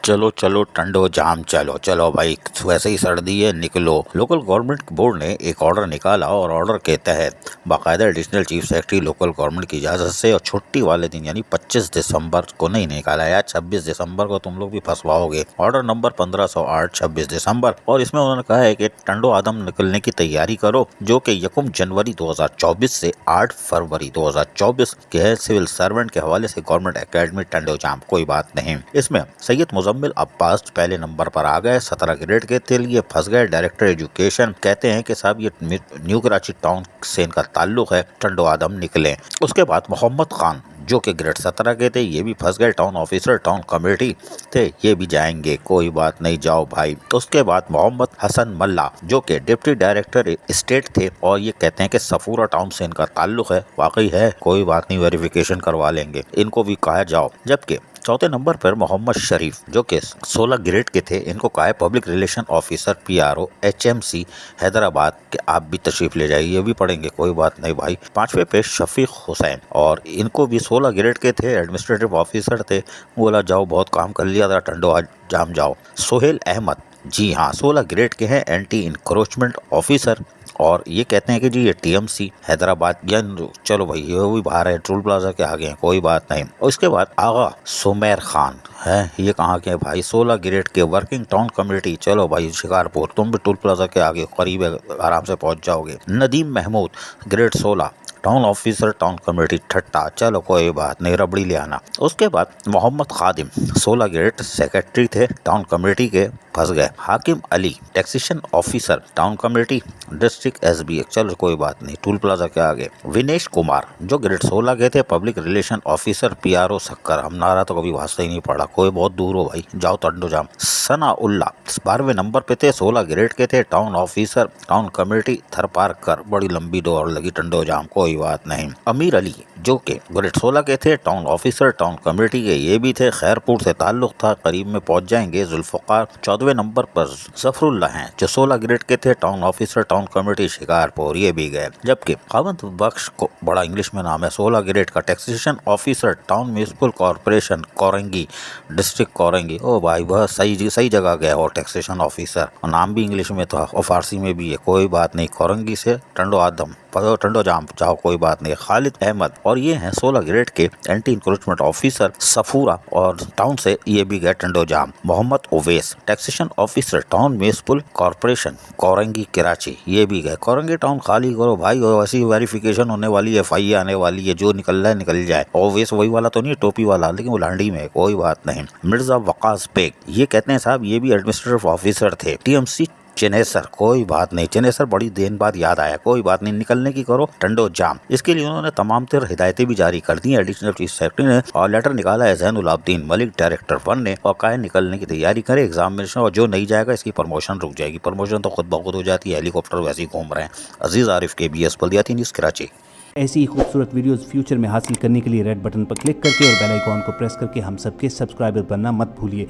चलो चलो टंडो जाम चलो चलो भाई, वैसे ही सर्दी है निकलो। लोकल गवर्नमेंट बोर्ड ने एक ऑर्डर निकाला और ऑर्डर के तहत बाकायदा additional chief secretary local government की इजाज़त से और छुट्टी वाले दिन यानी 25 दिसंबर को नहीं निकाला यार, 26 दिसंबर को तुम लोग भी फंसवाओगे। ऑर्डर नंबर 1508 26 दिसंबर। और इसमें उन्होंने कहा है कि टंडो आदम निकलने की तैयारी करो, जो कि 1 जनवरी 2024 से 8 फरवरी 2024 के है। सिविल सर्वेंट के हवाले से गवर्नमेंट एकेडमी टंडो जाम, कोई बात नहीं। इसमें सैयद मुजम्मिल अब्बास पहले नंबर पर आ गए, 17 ग्रेड के थे, ये फंस गए। डायरेक्टर एजुकेशन कहते हैं कि साहब ये न्यू कराची टाउन से इनका ताल्लुक है, टंडो आदम निकले। उसके बाद मोहम्मद खान जो कि ग्रेड 17 के थे, ये भी फंस गए। टाउन ऑफिसर टाउन कमेटी थे, ये भी जाएंगे, कोई बात नहीं, जाओ भाई। उसके बाद मोहम्मद हसन मल्ला जो कि डिप्टी डायरेक्टर स्टेट थे और ये कहते हैं कि सफूरा टाउन से इनका ताल्लुक है, वाकई है, कोई बात नहीं, वेरिफिकेशन करवा लेंगे, इनको भी कहा जाओ। जबकि चौथे नंबर पर मोहम्मद शरीफ जो कि 16 ग्रेड के थे, इनको कहा है public relation officer PRO HMC Hyderabad के, आप भी तशरीफ ले जाइए, ये भी पढ़ेंगे, कोई बात नहीं भाई। पांचवे पे शफीक हुसैन और इनको भी 16 ग्रेड के थे, एडमिनिस्ट्रेटिव ऑफिसर थे, बोला जाओ बहुत काम कर लिया था, टंडो जाम जाओ। सोहेल अहमद जी हाँ 16 ग्रेड के हैं, एंटी इंक्रोचमेंट ऑफिसर, और ये कहते हैं कि जी ये TMC हैदराबाद, या चलो भाई ये भी बाहर है, टोल प्लाजा के आगे हैं, कोई बात नहीं। और इसके बाद आगा सुमेर खान है, ये कहाँ के हैं भाई, 16 ग्रेड के, वर्किंग टाउन कमेटी, चलो भाई शिकारपुर, तुम भी टोल प्लाजा के आगे करीब है, आराम से पहुंच जाओगे। Nadeem Mahmood grade 16 town officer town committee Thatta, चलो कोई बात नहीं, रबड़ी ले आना। उसके बाद मोहम्मद खादिम 16 ग्रेड सेक्रेटरी थे टाउन कमेटी के, फंस गए। Hakim Ali taxation officer town committee district SB, चलो कोई बात नहीं, टूल प्लाजा के आगे। विनेश कुमार जो ग्रेड 16 के थे, पब्लिक रिलेशन ऑफिसर PRO सक्कर, हम नारा तो कभी भाषा ही नहीं पढ़ा, कोई बहुत दूर हो भाई, जाओ टंडो जाम। सनाउल्ला 12वें नंबर पे थे, 16 ग्रेड के थे, town officer town committee Tharparkar, बड़ी लंबी दौड़ लगी, टंडो जाम, कोई बात नहीं। अमीर अली जो के ग्रेड 16 के थे, टाउन ऑफिसर टाउन कमेटी के, ये भी थे, खैरपुर से ताल्लुक था, करीब में पहुंच जाएंगे। जुल्फकार 14वें नंबर पर जफरुल्ला हैं जो 16 ग्रेड के थे, town officer town committee Shikarpur, ये भी गए। जबकि खावंत बख्श को, बड़ा इंग्लिश में नाम है, 16 ग्रेड का, taxation officer town municipal corporation Korangi district Korangi, ओ भाई वह सही जगह गया, और टैक्सेशन ऑफिसर, और नाम भी इंग्लिश में था और फारसी में भी है, कोई बात नहीं, कोरंगी से टंडो आदम टंडो जाम जाओ, कोई बात नहीं। खालिद अहमद और ये हैं 16 ग्रेड के, एंटी इंक्रोचमेंट ऑफिसर सफूरा और टाउन से, ये भी गए Tando Jam. Mohammad Owais taxation officer town municipal corporation Korangi Karachi, ये भी गए। कोरंगी टाउन खाली करो भाई, और ऐसी वेरिफिकेशन होने वाली है, FIA आने वाली है, जो निकल रहा है निकल जाए। ओवैस वही वाला तो नहीं, टोपी वाला, लेकिन वो लांडी में है, कोई बात नहीं। मिर्जा वकास बेग ये कहते हैं साहब, ये भी एडमिनिस्ट्रेटिव ऑफिसर थे, TMC चेनेसर, कोई बात नहीं, चेनेसर बड़ी देर बाद याद आया, कोई बात नहीं, निकलने की करो टंडो जाम। इसके लिए उन्होंने तमाम तर हिदायतें भी जारी कर दी एडिशनल चीफ सेक्रेटरी ने, और लेटर निकाला है ज़ैनुल आबदीन मलिक डायरेक्टर 1 ने, और कहा निकलने की तैयारी करे एग्जामिनेशन, और जो नहीं जाएगा इसकी प्रमोशन रुक जाएगी। प्रमोशन तो खुद ब खुद हो जाती है, हेलीकॉप्टर वैसे ही घूम रहे हैं। अजीज आरिफ KBS बल्दियाती न्यूज़ कराची। ऐसी ही खूबसूरत वीडियोस फ्यूचर में हासिल करने के लिए रेड बटन पर क्लिक करके और बेल आइकॉन को प्रेस करके हम सबके सब्सक्राइबर बनना मत भूलिए।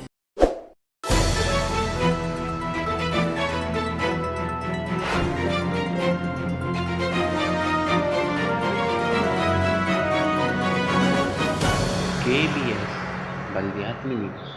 KBS बल्दियाती न्यूज़।